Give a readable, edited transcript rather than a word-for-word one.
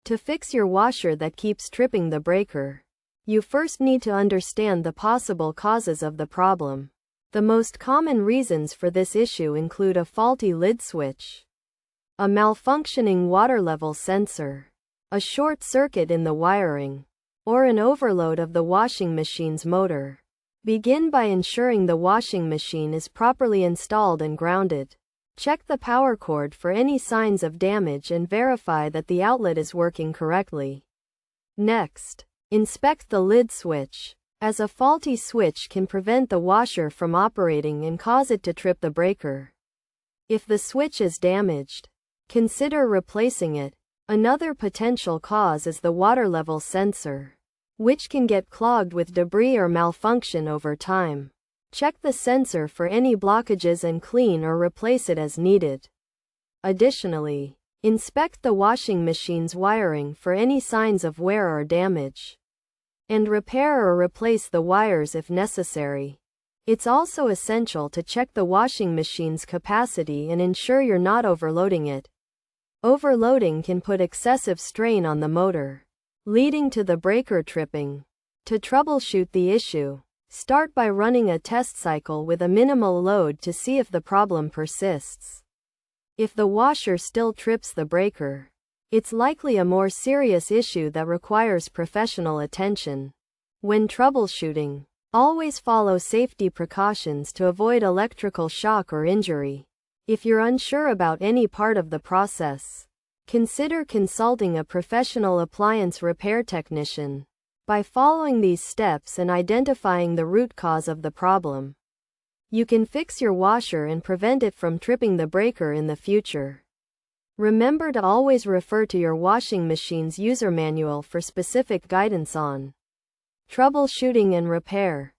To fix your washer that keeps tripping the breaker, you first need to understand the possible causes of the problem. The most common reasons for this issue include a faulty lid switch, a malfunctioning water level sensor, a short circuit in the wiring, or an overload of the washing machine's motor. Begin by ensuring the washing machine is properly installed and grounded. Check the power cord for any signs of damage and verify that the outlet is working correctly. Next, inspect the lid switch, as a faulty switch can prevent the washer from operating and cause it to trip the breaker. If the switch is damaged, consider replacing it. Another potential cause is the water level sensor, which can get clogged with debris or malfunction over time. Check the sensor for any blockages and clean or replace it as needed. Additionally, inspect the washing machine's wiring for any signs of wear or damage, and repair or replace the wires if necessary. It's also essential to check the washing machine's capacity and ensure you're not overloading it. Overloading can put excessive strain on the motor, leading to the breaker tripping. To troubleshoot the issue, start by running a test cycle with a minimal load to see if the problem persists. If the washer still trips the breaker, it's likely a more serious issue that requires professional attention. When troubleshooting, always follow safety precautions to avoid electrical shock or injury. If you're unsure about any part of the process, consider consulting a professional appliance repair technician. By following these steps and identifying the root cause of the problem, you can fix your washer and prevent it from tripping the breaker in the future. Remember to always refer to your washing machine's user manual for specific guidance on troubleshooting and repair.